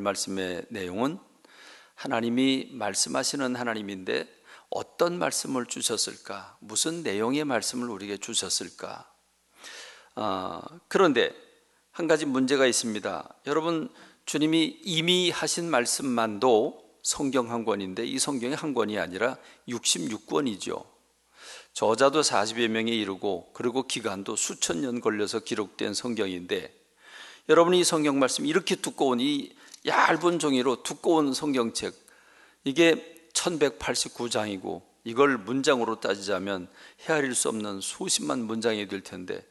말씀의 내용은 하나님이 말씀하시는 하나님인데 어떤 말씀을 주셨을까? 무슨 내용의 말씀을 우리에게 주셨을까? 그런데 한 가지 문제가 있습니다. 여러분, 주님이 이미 하신 말씀만도 성경 한 권인데 이 성경이 한 권이 아니라 66권이죠. 저자도 40여 명에 이르고 그리고 기간도 수천 년 걸려서 기록된 성경인데, 여러분이 이 성경 말씀 이렇게 두꺼운 이 얇은 종이로 두꺼운 성경책, 이게 1189장이고 이걸 문장으로 따지자면 헤아릴 수 없는 수십만 문장이 될 텐데,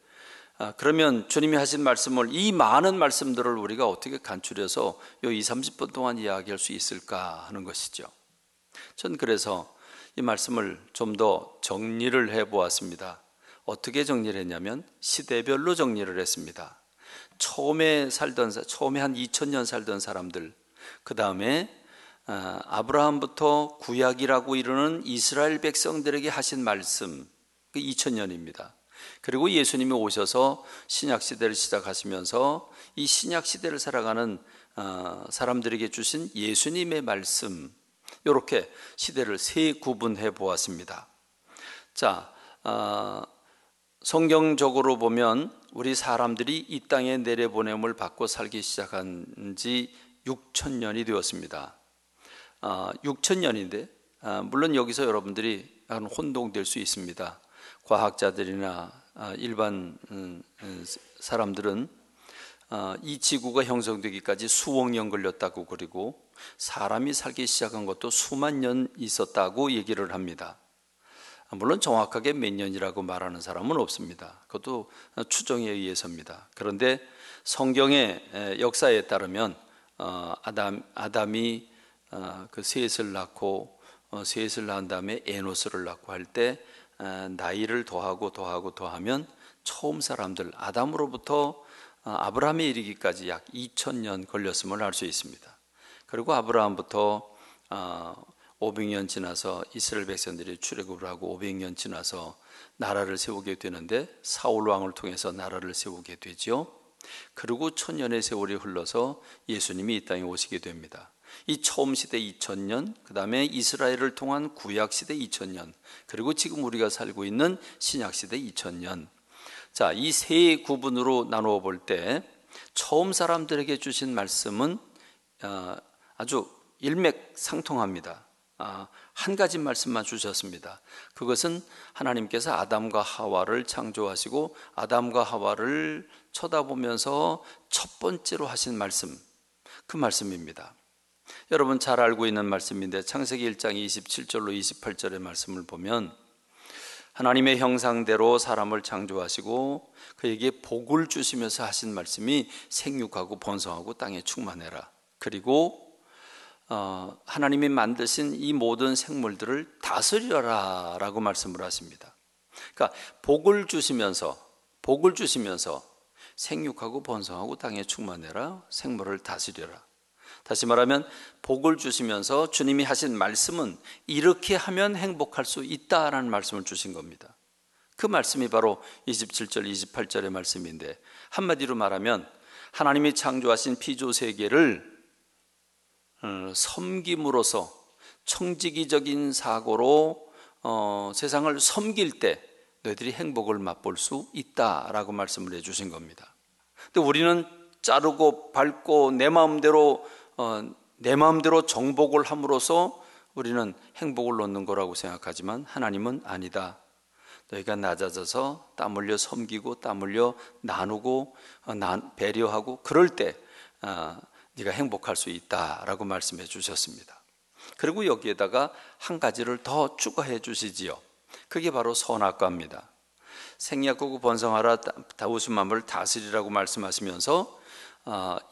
그러면 주님이 하신 말씀을, 이 많은 말씀들을 우리가 어떻게 간추려서 요 20-30분 동안 이야기할 수 있을까 하는 것이죠. 전 그래서 이 말씀을 좀 더 정리를 해보았습니다. 어떻게 정리를 했냐면 시대별로 정리를 했습니다. 처음에 한 2000년 살던 사람들, 그 다음에 아브라함부터 구약이라고 이르는 이스라엘 백성들에게 하신 말씀, 그 2000년입니다. 그리고 예수님이 오셔서 신약시대를 시작하시면서 이 신약시대를 살아가는 사람들에게 주신 예수님의 말씀, 이렇게 시대를 세 구분해 보았습니다. 자, 성경적으로 보면 우리 사람들이 이 땅에 내려보냄을 받고 살기 시작한 지 6000년이 되었습니다. 6000년인데 물론 여기서 여러분들이 혼동될 수 있습니다. 과학자들이나 일반 사람들은 이 지구가 형성되기까지 수억 년 걸렸다고, 그리고 사람이 살기 시작한 것도 수만 년 있었다고 얘기를 합니다. 물론 정확하게 몇 년이라고 말하는 사람은 없습니다. 그것도 추정에 의해서입니다. 그런데 성경의 역사에 따르면 아담이 그 셋을 낳고 셋을 낳은 다음에 에노스를 낳고 할 때 나이를 더하면 처음 사람들 아담으로부터 아브라함에 이르기까지 약 2000년 걸렸음을 알 수 있습니다. 그리고 아브라함부터 500년 지나서 이스라엘 백성들이 출애굽을 하고 500년 지나서 나라를 세우게 되는데 사울 왕을 통해서 나라를 세우게 되죠. 그리고 1000년의 세월이 흘러서 예수님이 이 땅에 오시게 됩니다. 이 처음 시대 2000년, 그 다음에 이스라엘을 통한 구약 시대 2000년, 그리고 지금 우리가 살고 있는 신약 시대 2000년. 자, 이 세 구분으로 나누어 볼 때 처음 사람들에게 주신 말씀은 아주 일맥상통합니다. 한 가지 말씀만 주셨습니다. 그것은 하나님께서 아담과 하와를 창조하시고 아담과 하와를 쳐다보면서 첫 번째로 하신 말씀, 그 말씀입니다. 여러분 잘 알고 있는 말씀인데 창세기 1장 27절로 28절의 말씀을 보면 하나님의 형상대로 사람을 창조하시고 그에게 복을 주시면서 하신 말씀이 생육하고 번성하고 땅에 충만해라. 그리고 하나님이 만드신 이 모든 생물들을 다스려라 라고 말씀을 하십니다. 그러니까 복을 주시면서 생육하고 번성하고 땅에 충만해라, 생물을 다스려라. 다시 말하면 복을 주시면서 주님이 하신 말씀은 이렇게 하면 행복할 수 있다라는 말씀을 주신 겁니다. 그 말씀이 바로 27절 28절의 말씀인데, 한마디로 말하면 하나님이 창조하신 피조세계를 섬김으로써 청지기적인 사고로 세상을 섬길 때 너희들이 행복을 맛볼 수 있다라고 말씀을 해주신 겁니다. 근데 우리는 자르고 밟고 내 마음대로 정복을 함으로써 우리는 행복을 얻는 거라고 생각하지만 하나님은 아니다. 너희가 낮아져서 땀 흘려 섬기고 땀 흘려 나누고 배려하고 그럴 때 네가 행복할 수 있다라고 말씀해 주셨습니다. 그리고 여기에다가 한 가지를 더 추가해 주시지요. 그게 바로 선악과입니다. 생육하고 번성하라, 다우스 만물을 다스리라고 말씀하시면서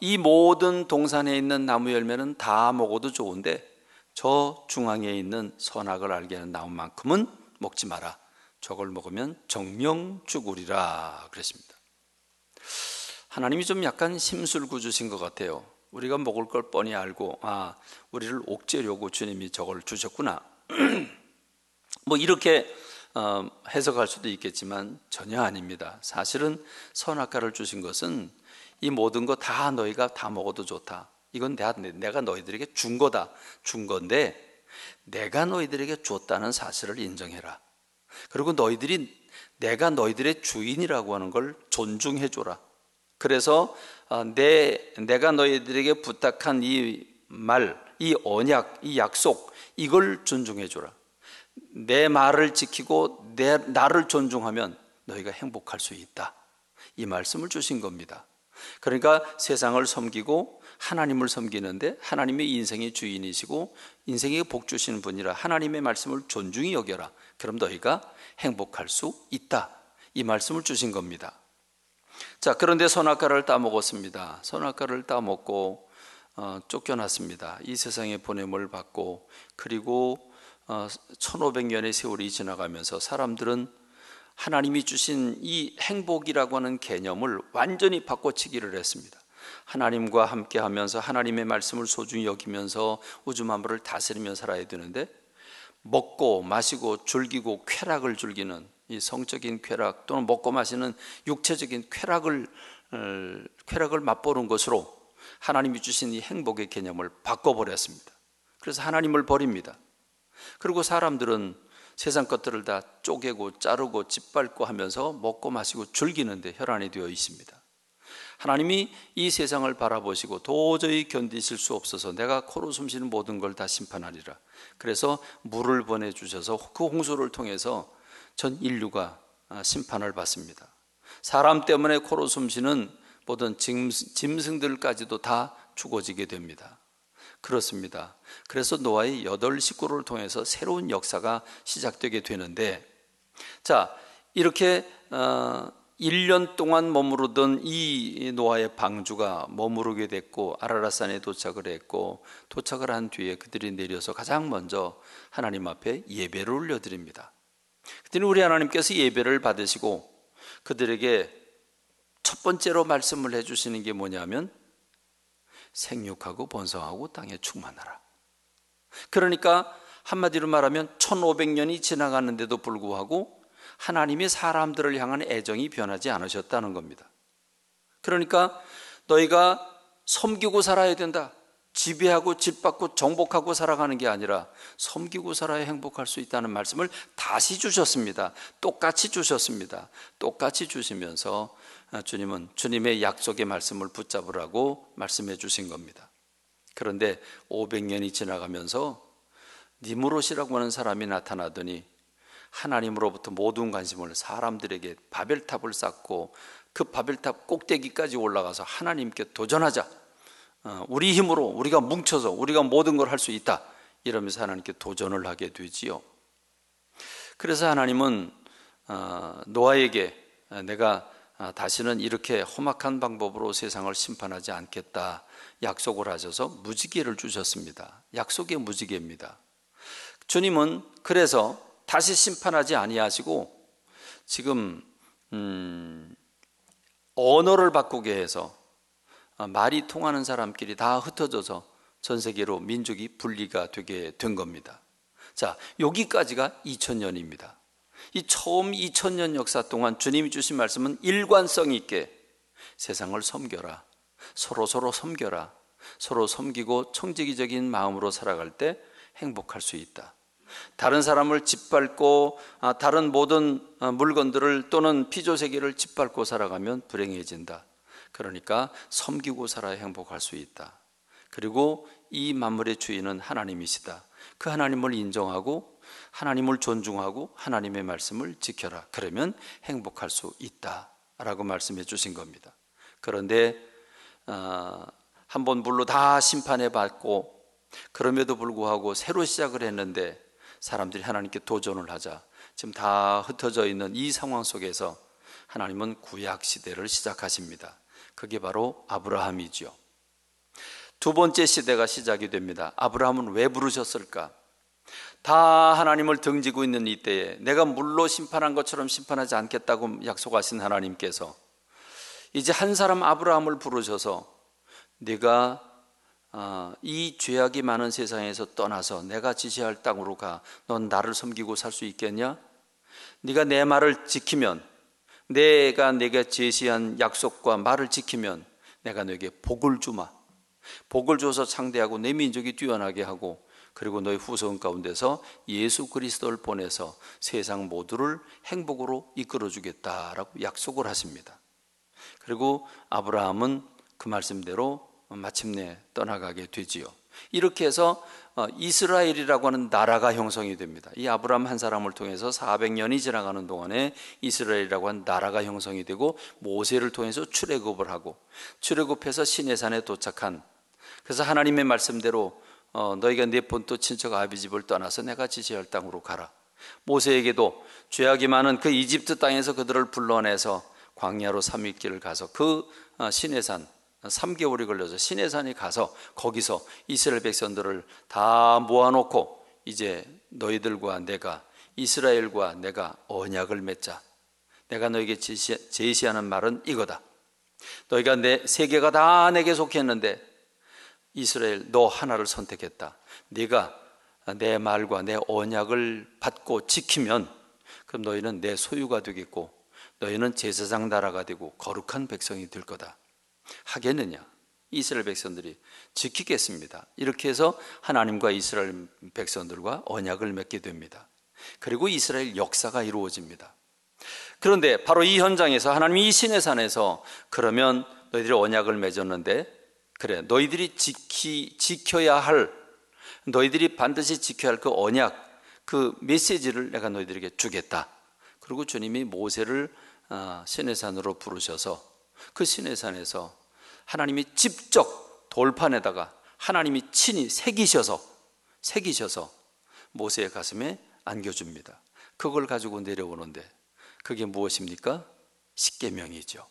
이 모든 동산에 있는 나무 열매는 다 먹어도 좋은데 저 중앙에 있는 선악을 알게 하는 나무만큼은 먹지 마라. 저걸 먹으면 정령 죽으리라 그랬습니다. 하나님이 좀 약간 심술구 주신 것 같아요. 우리가 먹을 걸 뻔히 알고 우리를 옥죄려고 주님이 저걸 주셨구나. 뭐 이렇게 해석할 수도 있겠지만 전혀 아닙니다. 사실은 선악과를 주신 것은 이 모든 거 다 너희가 다 먹어도 좋다. 이건 내가 너희들에게 준 거다. 준 건데 내가 너희들에게 줬다는 사실을 인정해라. 그리고 내가 너희들의 주인이라고 하는 걸 존중해 줘라. 그래서 내가 너희들에게 부탁한 이 말, 이 언약, 이 약속, 이걸 존중해 줘라. 내 말을 지키고 나를 존중하면 너희가 행복할 수 있다. 이 말씀을 주신 겁니다. 그러니까 세상을 섬기고 하나님을 섬기는데 하나님의 인생의 주인이시고 인생에 복 주시는 분이라 하나님의 말씀을 존중히 여겨라. 그럼 너희가 행복할 수 있다. 이 말씀을 주신 겁니다. 자, 그런데 선악과를 따먹었습니다. 선악과를 따먹고 쫓겨났습니다. 이 세상에 보냄을 받고, 그리고 1500년의 세월이 지나가면서 사람들은 하나님이 주신 이 행복이라고 하는 개념을 완전히 바꿔치기를 했습니다. 하나님과 함께 하면서 하나님의 말씀을 소중히 여기면서 우주 만물을 다스리며 살아야 되는데, 먹고 마시고 즐기고 쾌락을 즐기는 이 성적인 쾌락 또는 먹고 마시는 육체적인 쾌락을 맛보는 것으로 하나님이 주신 이 행복의 개념을 바꿔버렸습니다. 그래서 하나님을 버립니다. 그리고 사람들은 세상 것들을 다 쪼개고 자르고 짓밟고 하면서 먹고 마시고 즐기는데 혈안이 되어 있습니다. 하나님이 이 세상을 바라보시고 도저히 견디실 수 없어서 내가 코로 숨쉬는 모든 걸 다 심판하리라. 그래서 물을 보내주셔서 그 홍수를 통해서 전 인류가 심판을 받습니다. 사람 때문에 코로 숨쉬는 모든 짐승들까지도 다 죽어지게 됩니다. 그렇습니다. 그래서 노아의 8 식구를 통해서 새로운 역사가 시작되게 되는데, 자, 이렇게 1년 동안 머무르던 이 노아의 방주가 머무르게 됐고 아라랏산에 도착을 했고, 도착을 한 뒤에 그들이 내려서 가장 먼저 하나님 앞에 예배를 올려드립니다. 그때는 우리 하나님께서 예배를 받으시고 그들에게 첫 번째로 말씀을 해주시는 게 뭐냐면 생육하고 번성하고 땅에 충만하라. 그러니까 한마디로 말하면 1500년이 지나갔는데도 불구하고 하나님이 사람들을 향한 애정이 변하지 않으셨다는 겁니다. 그러니까 너희가 섬기고 살아야 된다. 지배하고 짓밟고 정복하고 살아가는 게 아니라 섬기고 살아야 행복할 수 있다는 말씀을 다시 주셨습니다. 똑같이 주셨습니다. 똑같이 주시면서 주님은 주님의 약속의 말씀을 붙잡으라고 말씀해 주신 겁니다. 그런데 500년이 지나가면서 니무롯이라고 하는 사람이 나타나더니 하나님으로부터 모든 관심을 사람들에게 바벨탑을 쌓고 그 바벨탑 꼭대기까지 올라가서 하나님께 도전하자. 우리 힘으로 우리가 뭉쳐서 우리가 모든 걸 할 수 있다. 이러면서 하나님께 도전을 하게 되지요. 그래서 하나님은 노아에게 내가 다시는 이렇게 험악한 방법으로 세상을 심판하지 않겠다 약속을 하셔서 무지개를 주셨습니다. 약속의 무지개입니다. 주님은 그래서 다시 심판하지 아니하시고 지금 언어를 바꾸게 해서 말이 통하는 사람끼리 다 흩어져서 전 세계로 민족이 분리가 되게 된 겁니다. 자, 여기까지가 2000년입니다. 이 처음 2000년 역사 동안 주님이 주신 말씀은 일관성 있게 세상을 섬겨라. 서로 섬겨라. 서로 섬기고 청지기적인 마음으로 살아갈 때 행복할 수 있다. 다른 사람을 짓밟고 다른 모든 물건들을 또는 피조세계를 짓밟고 살아가면 불행해진다. 그러니까 섬기고 살아야 행복할 수 있다. 그리고 이 만물의 주인은 하나님이시다. 그 하나님을 인정하고 하나님을 존중하고 하나님의 말씀을 지켜라. 그러면 행복할 수 있다 라고 말씀해 주신 겁니다. 그런데 한번 물로 다 심판해 받고 그럼에도 불구하고 새로 시작을 했는데 사람들이 하나님께 도전을 하자 지금 다 흩어져 있는 이 상황 속에서 하나님은 구약 시대를 시작하십니다. 그게 바로 아브라함이죠. 두 번째 시대가 시작이 됩니다. 아브라함은 왜 부르셨을까? 다 하나님을 등지고 있는 이때에 내가 물로 심판한 것처럼 심판하지 않겠다고 약속하신 하나님께서 이제 한 사람 아브라함을 부르셔서 네가 이 죄악이 많은 세상에서 떠나서 내가 지시할 땅으로 가. 넌 나를 섬기고 살 수 있겠냐? 네가 내 말을 지키면, 내가 내게 제시한 약속과 말을 지키면 내가 너에게 복을 주마. 복을 줘서 창대하고 내 민족이 뛰어나게 하고 그리고 너희 후손 가운데서 예수 그리스도를 보내서 세상 모두를 행복으로 이끌어 주겠다라고 약속을 하십니다. 그리고 아브라함은 그 말씀대로 마침내 떠나가게 되지요. 이렇게 해서 이스라엘이라고 하는 나라가 형성이 됩니다. 이 아브라함 한 사람을 통해서 400년이 지나가는 동안에 이스라엘이라고 하는 나라가 형성이 되고 모세를 통해서 출애굽을 하고 출애굽해서 시내산에 도착한, 그래서 하나님의 말씀대로 너희가 네 본토 친척 아비 집을 떠나서 내가 지시할 땅으로 가라. 모세에게도 죄악이 많은 그 이집트 땅에서 그들을 불러내서 광야로 3일길을 가서 그 시내산 3개월이 걸려서 시내산에 가서 거기서 이스라엘 백성들을 다 모아놓고 이제 너희들과 내가, 이스라엘과 내가 언약을 맺자. 내가 너에게 제시하는 말은 이거다. 너희가 내 세계가 다 내게 속했는데 이스라엘 너 하나를 선택했다. 네가 내 말과 내 언약을 받고 지키면 그럼 너희는 내 소유가 되겠고 너희는 제사장 나라가 되고 거룩한 백성이 될 거다. 하겠느냐? 이스라엘 백성들이 지키겠습니다. 이렇게 해서 하나님과 이스라엘 백성들과 언약을 맺게 됩니다. 그리고 이스라엘 역사가 이루어집니다. 그런데 바로 이 현장에서 하나님이 이 시내산에서 그러면 너희들이 언약을 맺었는데 그래 너희들이 지켜야 할, 너희들이 반드시 지켜야 할 그 언약, 그 메시지를 내가 너희들에게 주겠다. 그리고 주님이 모세를 시내산으로 부르셔서 그 시내산에서 하나님이 직접 돌판에다가 하나님이 친히 새기셔서 모세의 가슴에 안겨줍니다. 그걸 가지고 내려오는데 그게 무엇입니까? 십계명이죠.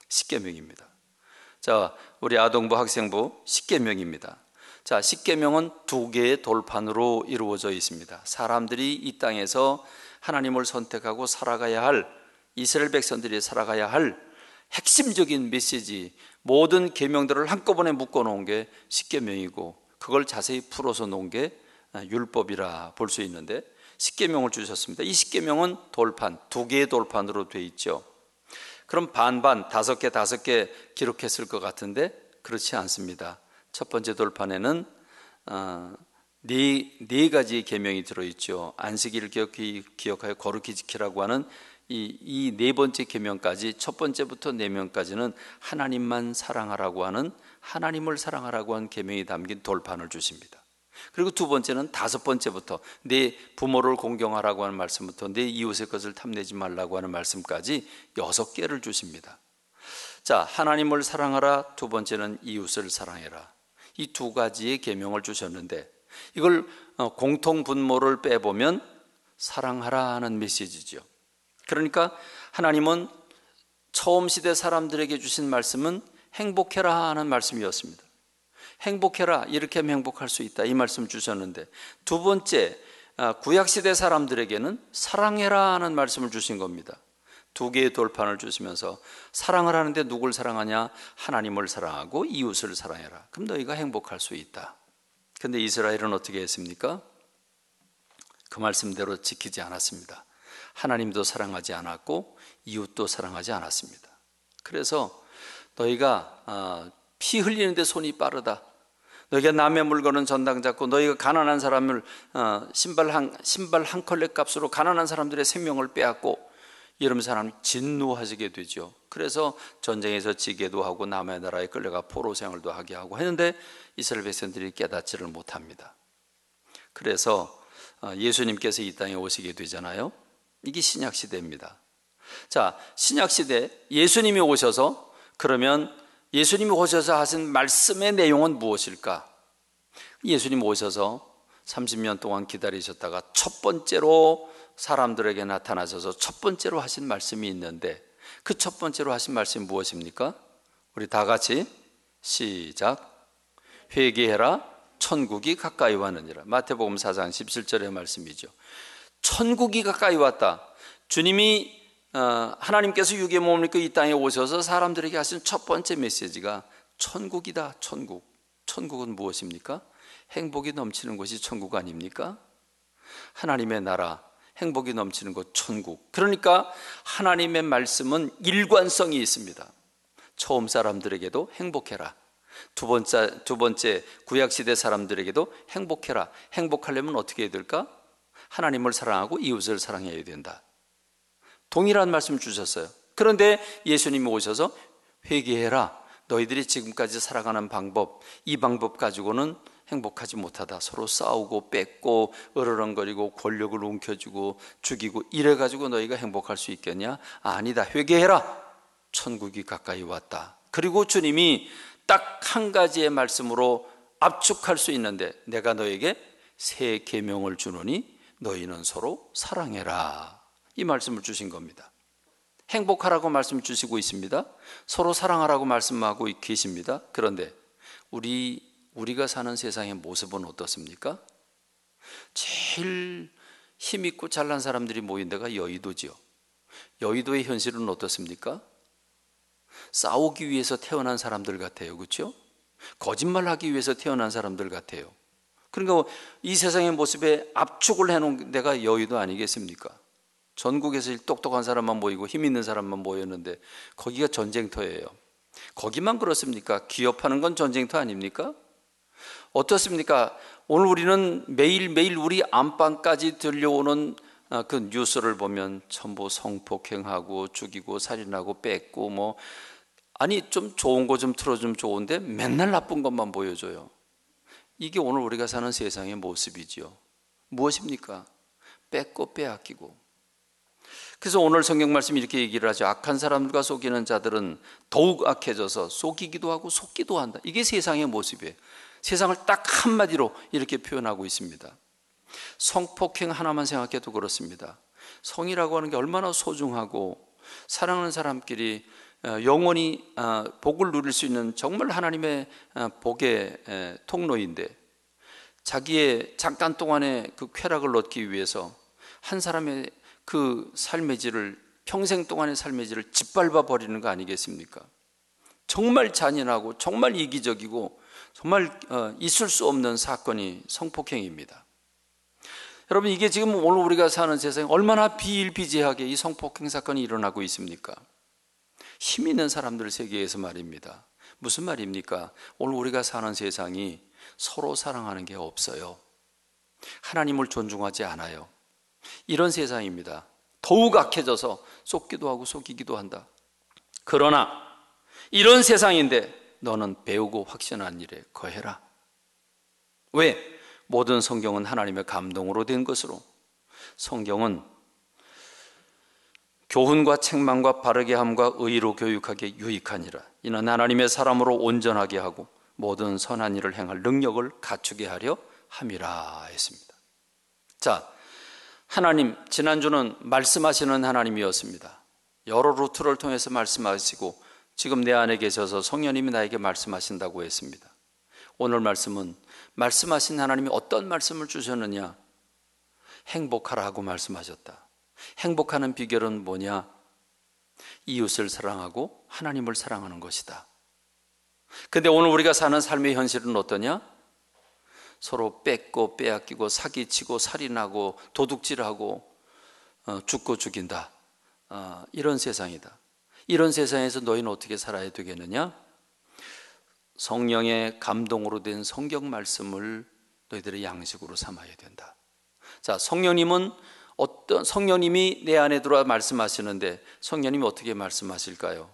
십계명입니다. 자, 우리 아동부 학생부 십계명입니다. 자, 십계명은 2개의 돌판으로 이루어져 있습니다. 사람들이 이 땅에서 하나님을 선택하고 살아가야 할, 이스라엘 백성들이 살아가야 할 핵심적인 메시지, 모든 계명들을 한꺼번에 묶어놓은 게 십계명이고 그걸 자세히 풀어서 놓은 게 율법이라 볼 수 있는데 십계명을 주셨습니다. 이 십계명은 돌판, 2개의 돌판으로 돼 있죠. 그럼 반반, 5개 기록했을 것 같은데 그렇지 않습니다. 첫 번째 돌판에는 네 가지의 계명이 들어있죠. 안식일을 기억하여 거룩히 지키라고 하는 이 4번째 계명까지, 첫 번째부터 4명까지는 하나님만 사랑하라고 하는, 하나님을 사랑하라고 하는 계명이 담긴 돌판을 주십니다. 그리고 2번째는 5번째부터 내 부모를 공경하라고 하는 말씀부터 내 이웃의 것을 탐내지 말라고 하는 말씀까지 6개를 주십니다. 자, 하나님을 사랑하라, 2번째는 이웃을 사랑해라. 이 2가지의 계명을 주셨는데 이걸 공통 분모를 빼보면 사랑하라 하는 메시지죠. 그러니까 하나님은 처음 시대 사람들에게 주신 말씀은 행복해라 하는 말씀이었습니다. 행복해라, 이렇게 하면 행복할 수 있다, 이 말씀 주셨는데 2번째 구약시대 사람들에게는 사랑해라 하는 말씀을 주신 겁니다. 2개의 돌판을 주시면서 사랑을 하는데 누굴 사랑하냐? 하나님을 사랑하고 이웃을 사랑해라. 그럼 너희가 행복할 수 있다. 근데 이스라엘은 어떻게 했습니까? 그 말씀대로 지키지 않았습니다. 하나님도 사랑하지 않았고 이웃도 사랑하지 않았습니다. 그래서 너희가 피 흘리는데 손이 빠르다, 너희가 남의 물건은 전당 잡고 너희가 가난한 사람을 신발 한 컬레 값으로 가난한 사람들의 생명을 빼앗고 이러면서 하나님 진노하시게 되죠. 그래서 전쟁에서 지게도 하고 남의 나라에 끌려가 포로 생활도 하게 하고 했는데 이스라엘 백성들이 깨닫지를 못합니다. 그래서 예수님께서 이 땅에 오시게 되잖아요. 이게 신약시대입니다. 자, 신약시대 예수님이 오셔서, 그러면 예수님이 오셔서 하신 말씀의 내용은 무엇일까? 예수님 오셔서 30년 동안 기다리셨다가 첫 번째로 사람들에게 나타나셔서 첫 번째로 하신 말씀이 있는데 그 첫 번째로 하신 말씀이 무엇입니까? 우리 다 같이 시작. 회개해라, 천국이 가까이 왔느니라. 마태복음 4장 17절의 말씀이죠. 천국이 가까이 왔다. 주님이 하나님께서 육의 몸을 입고 이 땅에 오셔서 사람들에게 하신 첫 번째 메시지가 천국이다. 천국. 천국은 무엇입니까? 행복이 넘치는 곳이 천국 아닙니까? 하나님의 나라, 행복이 넘치는 곳 천국. 그러니까 하나님의 말씀은 일관성이 있습니다. 처음 사람들에게도 행복해라, 두 번째 구약시대 사람들에게도 행복해라. 행복하려면 어떻게 해야 될까? 하나님을 사랑하고 이웃을 사랑해야 된다. 동일한 말씀 주셨어요. 그런데 예수님이 오셔서 회개해라. 너희들이 지금까지 살아가는 방법, 이 방법 가지고는 행복하지 못하다. 서로 싸우고 뺏고 으르렁거리고 권력을 움켜쥐고 죽이고 이래가지고 너희가 행복할 수 있겠냐? 아니다. 회개해라. 천국이 가까이 왔다. 그리고 주님이 딱 한 가지의 말씀으로 압축할 수 있는데, 내가 너에게 새 계명을 주노니 너희는 서로 사랑해라. 이 말씀을 주신 겁니다. 행복하라고 말씀 주시고 있습니다. 서로 사랑하라고 말씀하고 계십니다. 그런데 우리가 사는 세상의 모습은 어떻습니까? 제일 힘있고 잘난 사람들이 모인 데가 여의도지요. 여의도의 현실은 어떻습니까? 싸우기 위해서 태어난 사람들 같아요. 그렇죠? 거짓말하기 위해서 태어난 사람들 같아요. 그러니까 이 세상의 모습에 압축을 해놓은 데가 여의도 아니겠습니까? 전국에서 똑똑한 사람만 모이고 힘 있는 사람만 모였는데 거기가 전쟁터예요. 거기만 그렇습니까? 기업하는 건 전쟁터 아닙니까? 어떻습니까? 오늘 우리는 매일매일 우리 안방까지 들려오는 그 뉴스를 보면 전부 성폭행하고 죽이고 살인하고 뺏고 아니 좀 좋은 거 좀 틀어주면 좋은데 맨날 나쁜 것만 보여줘요. 이게 오늘 우리가 사는 세상의 모습이지요. 무엇입니까? 뺏고 빼앗기고. 그래서 오늘 성경 말씀이 이렇게 얘기를 하죠. 악한 사람들과 속이는 자들은 더욱 악해져서 속이기도 하고 속기도 한다. 이게 세상의 모습이에요. 세상을 딱 한마디로 이렇게 표현하고 있습니다. 성폭행 하나만 생각해도 그렇습니다. 성이라고 하는 게 얼마나 소중하고 사랑하는 사람끼리 영원히 복을 누릴 수 있는 정말 하나님의 복의 통로인데, 자기의 잠깐 동안의 그 쾌락을 얻기 위해서 한 사람의 그 삶의 질을, 평생 동안의 삶의 질을 짓밟아 버리는 거 아니겠습니까? 정말 잔인하고 정말 이기적이고 정말 있을 수 없는 사건이 성폭행입니다. 여러분, 이게 지금 오늘 우리가 사는 세상에 얼마나 비일비재하게 이 성폭행 사건이 일어나고 있습니까? 힘 있는 사람들 세계에서 말입니다. 무슨 말입니까? 오늘 우리가 사는 세상이 서로 사랑하는 게 없어요. 하나님을 존중하지 않아요. 이런 세상입니다. 더욱 악해져서 속기도 하고 속이기도 한다. 그러나 이런 세상인데 너는 배우고 확신한 일에 거해라. 왜? 모든 성경은 하나님의 감동으로 된 것으로, 성경은 교훈과 책망과 바르게 함과 의로 교육하기에 유익하니라. 이는 하나님의 사람으로 온전하게 하고 모든 선한 일을 행할 능력을 갖추게 하려 함이라 했습니다. 자, 하나님, 지난주는 말씀하시는 하나님이었습니다. 여러 루트를 통해서 말씀하시고 지금 내 안에 계셔서 성령님이 나에게 말씀하신다고 했습니다. 오늘 말씀은 말씀하신 하나님이 어떤 말씀을 주셨느냐? 행복하라고 말씀하셨다. 행복하는 비결은 뭐냐? 이웃을 사랑하고 하나님을 사랑하는 것이다. 근데 오늘 우리가 사는 삶의 현실은 어떠냐? 서로 뺏고 빼앗기고 사기치고 살인하고 도둑질하고 죽고 죽인다. 이런 세상이다. 이런 세상에서 너희는 어떻게 살아야 되겠느냐? 성령의 감동으로 된 성경 말씀을 너희들의 양식으로 삼아야 된다. 자, 성령님이 내 안에 들어와 말씀하시는데 성령님이 어떻게 말씀하실까요?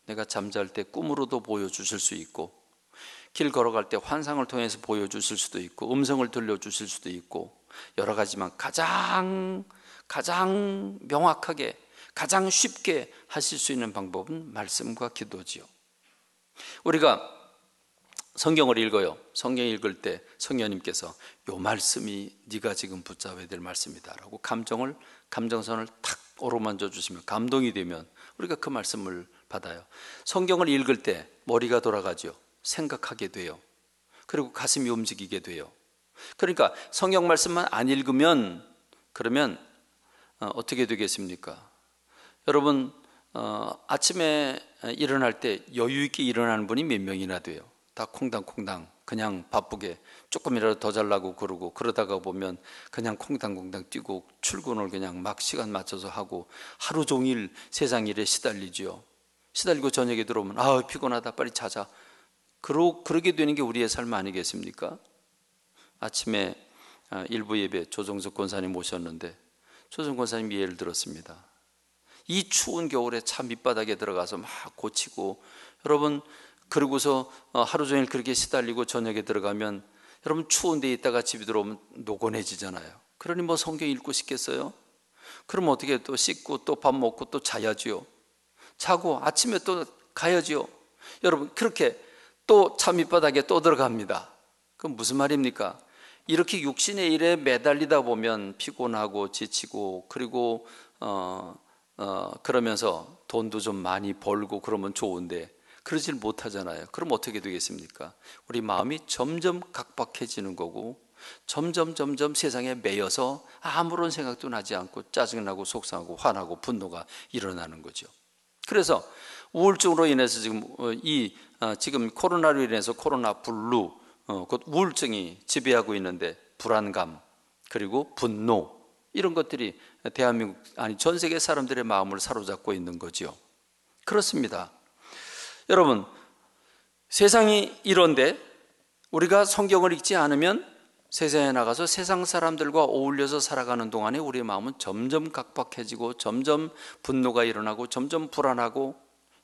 내가 잠잘 때 꿈으로도 보여주실 수 있고, 길 걸어갈 때 환상을 통해서 보여주실 수도 있고, 음성을 들려주실 수도 있고, 여러 가지만 가장 명확하게, 가장 쉽게 하실 수 있는 방법은 말씀과 기도지요. 우리가 성경을 읽어요. 성경 읽을 때 성령님께서 요 말씀이 네가 지금 붙잡아야 될 말씀이다 라고 감정선을 탁 어루만져 주시면, 감동이 되면 우리가 그 말씀을 받아요. 성경을 읽을 때 머리가 돌아가죠. 생각하게 돼요. 그리고 가슴이 움직이게 돼요. 그러니까 성경 말씀만 안 읽으면 그러면 어떻게 되겠습니까? 여러분, 아침에 일어날 때 여유 있게 일어나는 분이 몇 명이나 돼요? 다 콩당콩당 그냥 바쁘게 조금이라도 더 잘나고 그러고, 그러다가 보면 그냥 콩당콩당 뛰고 출근을 그냥 막 시간 맞춰서 하고 하루 종일 세상 일에 시달리죠. 시달리고 저녁에 들어오면 피곤하다, 빨리 자자. 그러게 되는 게 우리의 삶 아니겠습니까? 아침에 일부 예배 조정석 권사님 모셨는데 조정석 권사님이 예를 들었습니다. 이 추운 겨울에 차 밑바닥에 들어가서 막 고치고, 여러분 그러고서 하루 종일 그렇게 시달리고 저녁에 들어가면 여러분 추운 데 있다가 집에 들어오면 노곤해지잖아요. 그러니 뭐 성경 읽고 싶겠어요? 그럼 어떻게 또 씻고 또 밥 먹고 또 자야지요. 자고 아침에 또 가야지요. 여러분 그렇게 또 차 밑바닥에 또 들어갑니다. 그럼 무슨 말입니까? 이렇게 육신의 일에 매달리다 보면 피곤하고 지치고, 그리고 그러면서 돈도 좀 많이 벌고 그러면 좋은데 그러질 못하잖아요. 그럼 어떻게 되겠습니까? 우리 마음이 점점 각박해지는 거고, 점점 세상에 매여서 아무런 생각도 나지 않고 짜증나고 속상하고 화나고 분노가 일어나는 거죠. 그래서 우울증으로 인해서 지금 코로나로 인해서 코로나 블루, 곧 우울증이 지배하고 있는데, 불안감 그리고 분노, 이런 것들이 대한민국 아니 전 세계 사람들의 마음을 사로잡고 있는 거죠. 그렇습니다. 여러분, 세상이 이런데 우리가 성경을 읽지 않으면 세상에 나가서 세상 사람들과 어울려서 살아가는 동안에 우리의 마음은 점점 각박해지고 점점 분노가 일어나고 점점 불안하고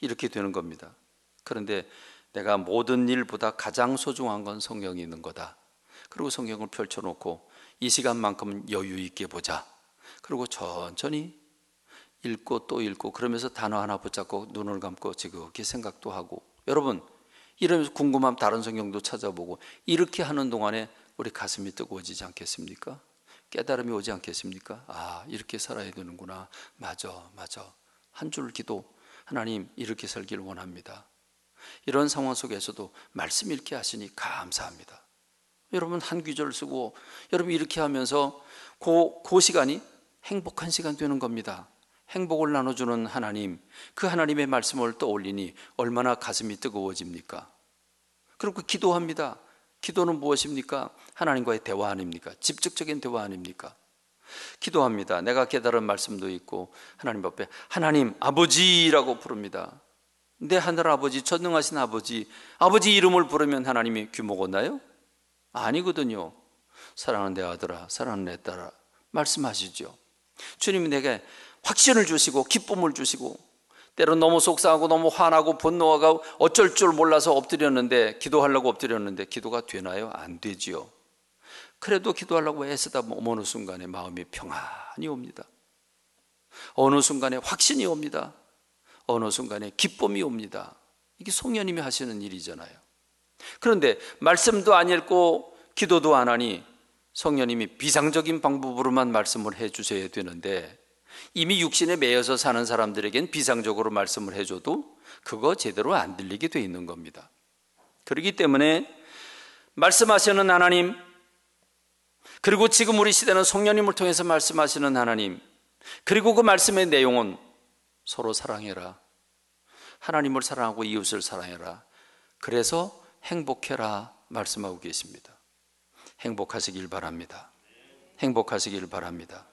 이렇게 되는 겁니다. 그런데 내가 모든 일보다 가장 소중한 건 성경이 있는 거다. 그리고 성경을 펼쳐놓고 이 시간만큼은 여유 있게 보자. 그리고 천천히 읽고 또 읽고, 그러면서 단어 하나 붙잡고 눈을 감고 지그하게 생각도 하고, 여러분 이러면서 궁금하면 다른 성경도 찾아보고, 이렇게 하는 동안에 우리 가슴이 뜨거워지지 않겠습니까? 깨달음이 오지 않겠습니까? 아, 이렇게 살아야 되는구나. 맞아. 한 줄 기도, 하나님 이렇게 살기를 원합니다. 이런 상황 속에서도 말씀 읽게 하시니 감사합니다. 여러분 한 귀절 쓰고 여러분 이렇게 하면서 그 시간이 행복한 시간 되는 겁니다. 행복을 나눠주는 하나님, 그 하나님의 말씀을 떠올리니 얼마나 가슴이 뜨거워집니까? 그리고 기도합니다. 기도는 무엇입니까? 하나님과의 대화 아닙니까? 직접적인 대화 아닙니까? 기도합니다. 내가 깨달은 말씀도 있고 하나님 앞에 하나님 아버지라고 부릅니다. 내 하늘 아버지, 전능하신 아버지, 아버지 이름을 부르면 하나님이 귀먹었나요? 아니거든요. 사랑하는 내 아들아, 사랑하는 내 딸아, 말씀하시죠. 주님이 내게 확신을 주시고 기쁨을 주시고, 때론 너무 속상하고 너무 화나고 분노하고 어쩔 줄 몰라서 엎드렸는데, 기도하려고 엎드렸는데 기도가 되나요? 안 되지요. 그래도 기도하려고 애쓰다 어느 순간에 마음이 평안이 옵니다. 어느 순간에 확신이 옵니다. 어느 순간에 기쁨이 옵니다. 이게 성령님이 하시는 일이잖아요. 그런데 말씀도 안 읽고 기도도 안 하니 성령님이 비상적인 방법으로만 말씀을 해 주셔야 되는데, 이미 육신에 매여서 사는 사람들에겐 비상적으로 말씀을 해줘도 그거 제대로 안 들리게 돼 있는 겁니다. 그렇기 때문에 말씀하시는 하나님, 그리고 지금 우리 시대는 성령님을 통해서 말씀하시는 하나님, 그리고 그 말씀의 내용은 서로 사랑해라, 하나님을 사랑하고 이웃을 사랑해라, 그래서 행복해라 말씀하고 계십니다. 행복하시길 바랍니다. 행복하시길 바랍니다.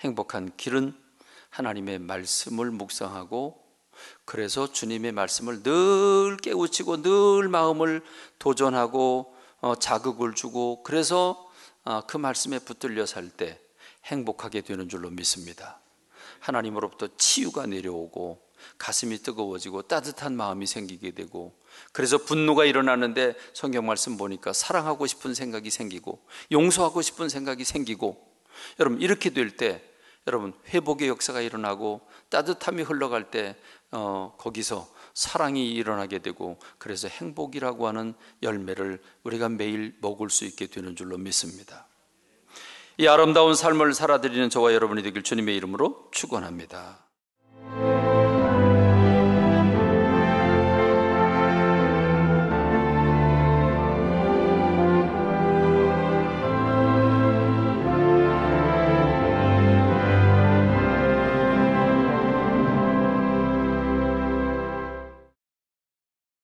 행복한 길은 하나님의 말씀을 묵상하고, 그래서 주님의 말씀을 늘 깨우치고 늘 마음을 도전하고 자극을 주고, 그래서 그 말씀에 붙들려 살 때 행복하게 되는 줄로 믿습니다. 하나님으로부터 치유가 내려오고 가슴이 뜨거워지고 따뜻한 마음이 생기게 되고, 그래서 분노가 일어나는데 성경 말씀 보니까 사랑하고 싶은 생각이 생기고 용서하고 싶은 생각이 생기고, 여러분 이렇게 될 때 여러분 회복의 역사가 일어나고 따뜻함이 흘러갈 때 거기서 사랑이 일어나게 되고, 그래서 행복이라고 하는 열매를 우리가 매일 먹을 수 있게 되는 줄로 믿습니다. 이 아름다운 삶을 살아드리는 저와 여러분이 되길 주님의 이름으로 축원합니다.